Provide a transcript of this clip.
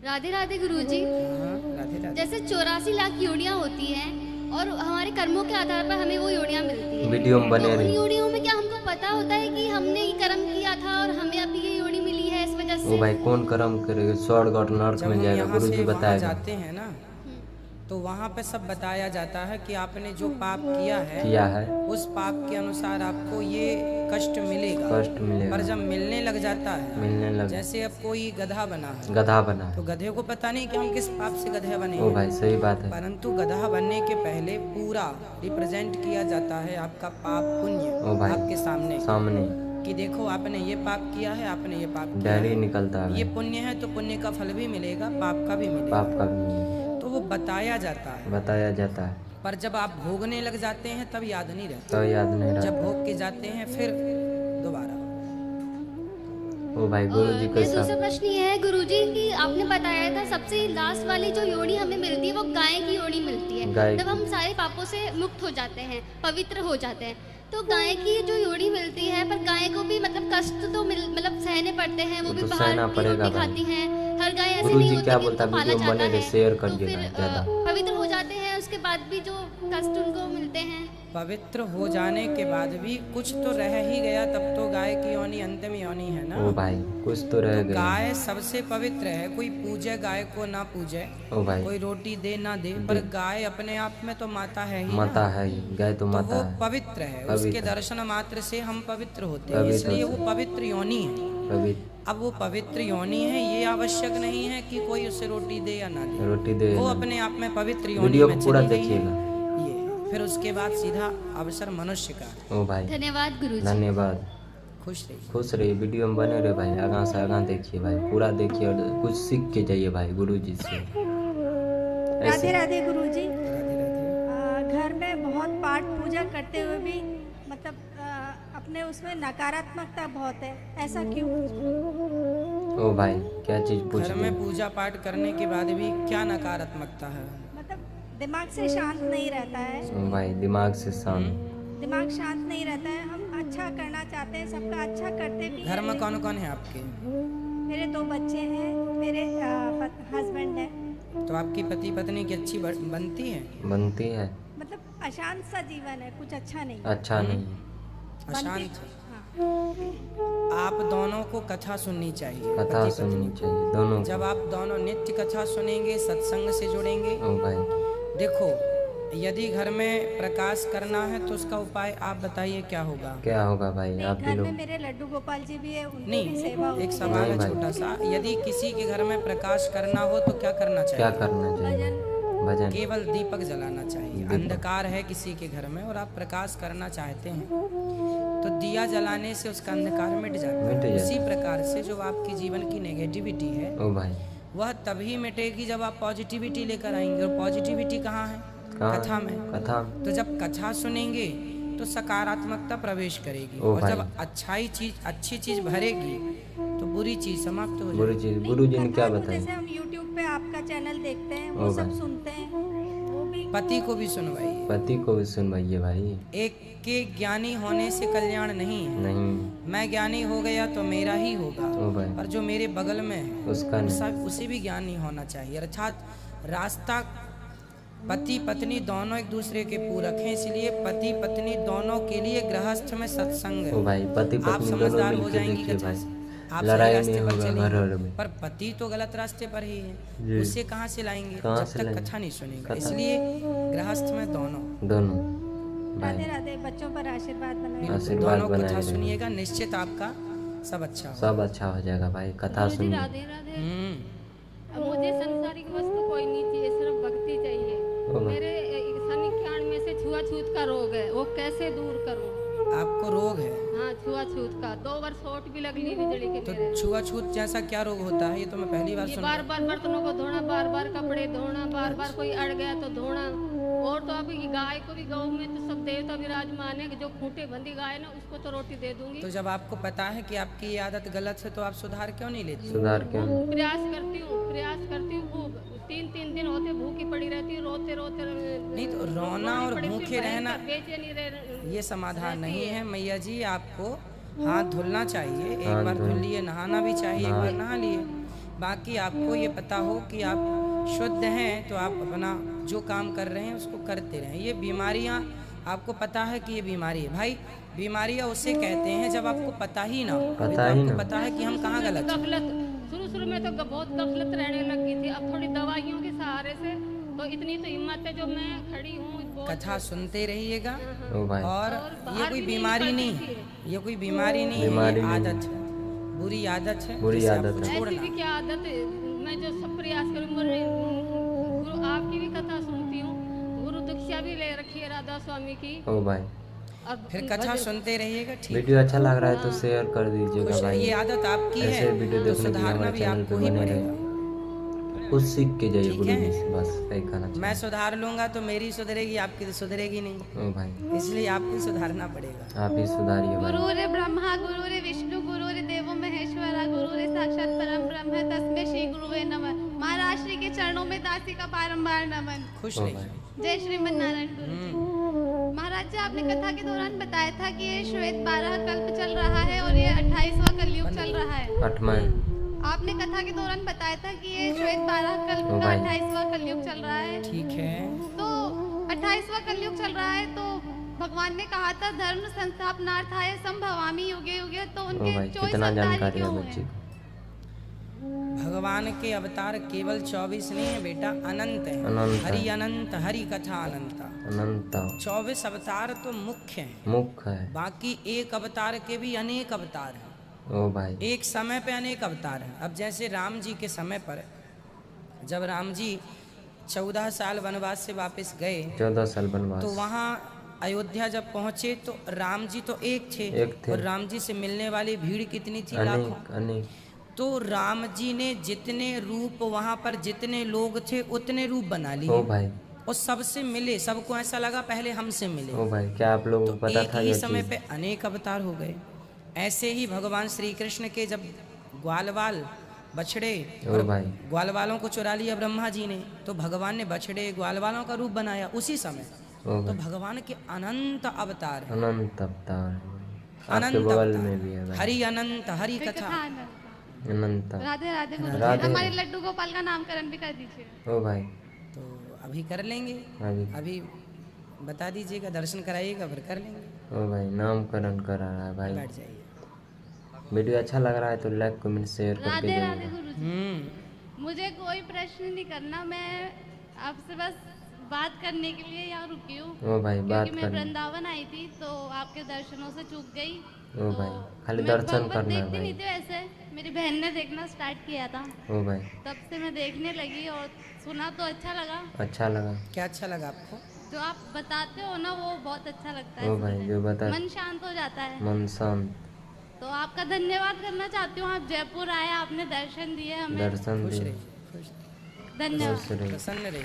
राधे राधे गुरुजी। हाँ, राधे राधे। जैसे 84 लाख योनियां होती हैं और हमारे कर्मों के आधार पर हमें वो योनियां मिलती हैं। वीडियो में बने तो उन रहे। योनियों में क्या हमको पता होता है कि हमने ये कर्म किया था और हमें अभी ये योनि मिली है इस वजह वो से? भाई कौन कर्म करेगा, स्वर्ग और नरक जब में हम जाएगा, यहाँ गुरु से जी वहाँ बताएगा। जाते हैं ना, तो वहाँ पे सब बताया जाता है कि आपने जो पाप किया है उस पाप के अनुसार आपको ये कष्ट मिलेगा। कष्ट मिलेगा। पर जब मिलने लग जाता है, मिलने लग जैसे अब कोई गधा बना है, गधा बना तो है। गधे को पता नहीं कि हम किस पाप से गधे बने ओ हैं। भाई सही बात है। परंतु गधा बनने के पहले पूरा रिप्रेजेंट किया जाता है आपका पाप पुण्य ओ भाई आपके सामने सामने कि देखो आपने ये पाप किया है, आपने ये पाप किया डायरी है। निकलता है ये भाई, पुण्य है तो पुण्य का फल भी मिलेगा, पाप का भी मिलेगा। पाप का भी तो वो बताया जाता है, बताया जाता है। पर जब आप भोगने लग जाते हैं तब याद नहीं रहता। तो याद नहीं जब रहता। भोग के जाते हैं फिर दोबारा। ओ भाई गुरु जी मेरा कैसा। दूसरा प्रश्न ये है गुरुजी कि आपने बताया था सबसे लास्ट वाली जो योनि हमें मिलती है वो गाय की योनि मिलती है। गाय जब हम सारे पापों से मुक्त हो जाते हैं, पवित्र हो जाते हैं, तो गाय की जो योनि मिलती है, पर गाय को भी मतलब कष्ट तो मतलब सहने पड़ते हैं। वो भी तो बाहर सहना की पड़ेगा रोटी भाई। खाती हैं। हर गाय ऐसे गुरु नहीं जी होती क्या कि बोलता उनको है, पाला वीडियो जाता बने रहे, है। शेयर तो करिए फिर ना ज़्यादा। पवित्र हो जाते हैं, उसके बाद भी जो कष्ट उनको मिलते हैं। पवित्र हो जाने के बाद भी कुछ तो रह ही गया, तब तो गाय की योनि अंतिम योनि है ना। ओ भाई कुछ तो रह तो गया। गाय सबसे पवित्र है। कोई पूजे गाय को ना पूजे, ओ भाई कोई रोटी दे ना दे, पर गाय अपने आप में तो माता है ही माता ना। है ही, गाय तो तो माता वो है। पवित्र है, पवित्र। उसके दर्शन मात्र से हम पवित्र होते हैं, पवित्र इसलिए होते वो पवित्र योनि है। पवित्र अब वो पवित्र योनि है, ये आवश्यक नहीं है कि कोई उसे रोटी दे या ना दे, रोटी दे वो ना। अपने आप में पवित्र योनि वीडियो में को पूरा चली गई है। देखिएगा। ये फिर उसके बाद सीधा अवसर मनुष्य का। ओ भाई धन्यवाद गुरुजी। धन्यवाद। खुश रहिए। खुश रहिए, वीडियो में बने रहे भाई, आगां से आगां देखिए भाई, पूरा देखिए और कुछ सीख के जाइए भाई गुरु जी से। राधे ऐसे राधे गुरुजी। राधे राधे। घर में बहुत पाठ पूजा करते हुए भी मतलब अपने उसमें नकारात्मकता बहुत है, ऐसा क्यों? ओ भाई क्या चीज पूछ घर में पूजा पाठ करने के बाद भी क्या नकारात्मकता है? मतलब दिमाग से शांत नहीं रहता है। ओ भाई दिमाग से शांत। दिमाग शांत नहीं रहता है। हम अच्छा करना चाहते हैं, सबका अच्छा करते भी घर हैं, में कौन कौन है आपके? मेरे 2 बच्चे हैं, मेरे हस्बैंड है। तो आपकी पति पत्नी की अच्छी बनती है? बनती है। मतलब अशांत सा जीवन है, कुछ अच्छा नहीं। अच्छा नहीं। अशांत। हाँ। आप दोनों को कथा सुननी चाहिए, कथा पति सुननी पत्नी। चाहिए दोनों जब आप दोनों नित्य कथा सुनेंगे, सत्संग से जुड़ेंगे। को। ओ भाई देखो, यदि घर में प्रकाश करना है तो उसका उपाय आप बताइए क्या होगा? क्या होगा भाई नहीं, आप ही घर लोग। में मेरे लड्डू गोपाल जी भी है, उनकी भी नहीं, सेवा एक होती सवाल है नहीं भाई। छोटा सा। यदि किसी के घर में प्रकाश करना हो तो क्या करना क्या चाहिए? करना चाहिए? भजन। भजन। केवल दीपक जलाना चाहिए। दीपक। अंधकार है किसी के घर में और आप प्रकाश करना चाहते हैं तो दिया जलाने से उसका अंधकार मिट जाता मिट है। जाता उसी प्रकार से जो आपके जीवन की नेगेटिविटी है ओ भाई वह तभी मिटेगी जब आप पॉजिटिविटी लेकर आएंगे। और पॉजिटिविटी कहाँ है? कहाँ? कथा में। कथा। तो जब कथा सुनेंगे तो सकारात्मकता प्रवेश करेगी, ओ और भाई। जब अच्छी चीज भरेगी तो बुरी चीज समाप्त हो गुरु जाएगी। जी गुरु जी ने क्या कथा तो बताया? जैसे हम YouTube पे आपका चैनल देखते हैं, ओ वो सब भाई। सुनते हैं, वो भी पति को भी सुनवाइए। पति को भी सुनवाइए भाई। एक के ज्ञानी होने से कल्याण नहीं है। नहीं मैं ज्ञानी हो गया तो मेरा ही होगा, ओ भाई पर जो मेरे बगल में है उसका नहीं। उसे भी ज्ञानी होना चाहिए। अर्थात रास्ता पति पत्नी दोनों एक दूसरे के पूरक हैं, इसलिए पति पत्नी दोनों के लिए गृहस्थ में सत्संग ओ है। भाई पति आप पत्नी दोनों समझदार हो मिलकर जाएंगी देखिए कथा भाई, से। आप लड़ाई सही नहीं रास्ते पर होगा चलेंगे, घर में। पर पति तो गलत रास्ते पर ही जी। है, उसे कहाँ से लाएंगे कहाँ जब से तक लाएंगे? कथा नहीं सुनेगा। कथा। इसलिए गृहस्थ में दोनों दोनों राधे भाई राधे। बच्चों पर आशीर्वाद बनाए। आशीर्वाद दोनों बनाए कथा रहे। सुनिएगा, निश्चित आपका सब अच्छा होगा। सब अच्छा हो जाएगा भाई, कथा गुरुजी सुनिए। राधे राधे। हम्म। मुझे संसारिक वस्तु कोई नहीं चाहिए, सिर्फ भक्ति चाहिए। ओ भाई। मेरे शनि ख्याण में से छुआछूत का रोग है, वो कैसे दूर करूं? आपको रोग है हाँ, छुआछूत का 2 वर्ष चोट भी लगनी बिजली के तो मेरे। छुआछूत जैसा क्या रोग होता है? ये तो मैं पहली बार ये सुन बार बार बर्तनों को धोना, बार बार कपड़े धोना, बार बार कोई अड़ गया तो धोना। और तो अभी गाय को भी, गौ में तो सब देवता विराजमान है कि जो खूंटे बंधी गाय ना उसको तो रोटी दे दूंगी। तो जब आपको पता है कि आपकी ये आदत गलत है तो आप सुधार क्यों नहीं लेती? सुधार क्यों? प्रयास करती हूँ। भूख 3-3 दिन होते भूखी पड़ी रहती हूँ, रोते रोते। नहीं तो रोना और भूखे रहना बेचैनी ये समाधान नहीं है। मैया जी आपको हाथ धुलना चाहिए, एक हाथ बार धुल- धुल लिए, नहाना भी चाहिए, एक बार नहा लिए। बाकी आपको ये पता हो कि आप शुद्ध हैं तो आप अपना जो काम कर रहे हैं उसको करते रहें। ये बीमारियां आपको पता है कि ये बीमारी है भाई, बीमारियां उसे कहते हैं जब आपको पता ही ना हो। अभी तो आपको पता है कि हम कहाँ गलत हैं। गफलत शुरू में तो बहुत गफलत रहने लगी थी, अब थोड़ी दवाइयों के सहारे से तो इतनी तो हिम्मत है जो मैं खड़ी हूँ। कथा सुनते रहिएगा ओ भाई। और ये कोई बीमारी नहीं है, ये कोई बीमारी नहीं है, बीमारी ये नहीं। आदत है, बुरी आदत है, बुरी जिसे आदत आपको है। ऐसी छोड़ना। भी क्या आदत है, मैं जो सब प्रयास करूँ गुरु आपकी भी कथा सुनती हूँ, गुरु दीक्षा भी ले रखी है राधा स्वामी की। ओ भाई, अब फिर कथा सुनते रहिएगा, ठीक। वीडियो अच्छा लग रहा है तो शेयर कर दीजिएगा खुश भाई। ये आदत आपकी है ऐसे वीडियो तो देखने के लिए सुधारना हमारे भी चैनल पे आपको ही बने पड़ेगा। रहे। कुछ सीख के जाइए ठीक गुरु है। जी से, बस यही कहना मैं चाहिए। सुधार लूंगा तो मेरी सुधरेगी, आपकी तो सुधरेगी नहीं, ओ भाई, इसलिए आपको सुधारना पड़ेगा। आप ही सुधारिए भाई। गुरुरे ब्रह्मा गुरुरे विष्णु गुरुरे देवो महेश्वरा गुरुरे साक्षात परम ब्रह्म तस्मै श्री गुरुवे नमः। महाराज श्री के चरणों में दासी का बारंबार नमन। खुश ओ रहिए। भाई, जय श्रीमन नारायण गुरु जी। महाराज जी, आपने कथा के दौरान बताया था कि ये श्वेत 12 कल्प चल रहा है और ये 28वां कलयुग चल रहा है। 8वां। आपने कथा के दौरान बताया था कि ये श्वेत 12 कल्प ओ का भाई। 28वां कलयुग चल रहा है। ठीक है, तो 28वां कलयुग चल रहा है तो भगवान ने कहा था धर्म संस्थापनार्थाय संभवामि युगे युगे, तो ओ उनके भाई, 24 कितना अवतार जानकारी है क्यों बच्चे हुए? को। भगवान के अवतार केवल 24 नहीं है बेटा, अनंत है। अनंत। हरि अनंत, हरि कथा अनंत। अनंत 24 अवतार तो मुख्य हैं, मुख्य है। बाकी एक अवतार के भी अनेक अवतार हैं। ओ भाई, एक समय पे अनेक अवतार हैं। अब जैसे राम जी के समय पर जब राम जी 14 साल वनवास से वापस गए 14 साल वनवास। तो वहाँ अयोध्या जब पहुँचे तो राम जी तो एक थे, एक थे। और राम जी से मिलने वाली भीड़ कितनी थी? लाखों। अनेक अनेक। तो राम जी ने जितने रूप वहाँ पर जितने लोग थे उतने रूप बना ओ लिए भाई, और सबसे मिले। सबको ऐसा लगा पहले हमसे मिले। ओ भाई, क्या आप लोगों को तो पता एक था ही ये समय चीज? पे अनेक अवतार हो गए। ऐसे ही भगवान श्री कृष्ण के जब ग्वालवाल बछड़े ओ भाई, ग्वालवालों को चुरा लिया ब्रह्मा जी ने, तो भगवान ने बछड़े ग्वालवालों का रूप बनाया उसी समय। ओ तो भाई, भगवान के अनंत अवतार हैं, अनंत अवतार है। अनंत आपके बगल अवतार। में भी है भाई। हरि अनंत, हरि फिर कथा। अनंत। राधे राधे गुरु जी। राधे। हमारे लड्डू गोपाल का नामकरण भी कर दीजिए। ओ भाई, तो अभी कर लेंगे, अभी। अभी बता दीजिएगा, दर्शन कराइएगा, फिर कर लेंगे। ओ भाई, नामकरण करा रहा है भाई। बैठ जाइए। वीडियो अच्छा लग रहा है तो लाइक कमेंट शेयर करके राधे राधे जाइएगा। गुरु जी। मुझे कोई प्रश्न नहीं करना, मैं आपसे बस बात करने के लिए यहाँ रुकी हूँ। ओ भाई, बात क्योंकि मैं करनी। वृंदावन आई थी तो आपके दर्शनों से चूक गई। ओ भाई, खाली मैं दर्शन भगवत करना है देखती भाई। नहीं थी वैसे, मेरी बहन ने देखना स्टार्ट किया था, ओ भाई, तब से मैं देखने लगी और सुना तो अच्छा लगा। अच्छा लगा। क्या अच्छा लगा आपको? जो आप बताते हो ना वो बहुत अच्छा लगता है ओ भाई, सुनने। जो बता मन शांत हो जाता है। मन शांत। तो आपका धन्यवाद करना चाहती हूँ, आप जयपुर आए, आपने दर्शन दिए हमें। दर्शन खुश दिए। रहिए, खुश, धन्यवाद। खुश रहिए। प्रसन्न रहिए।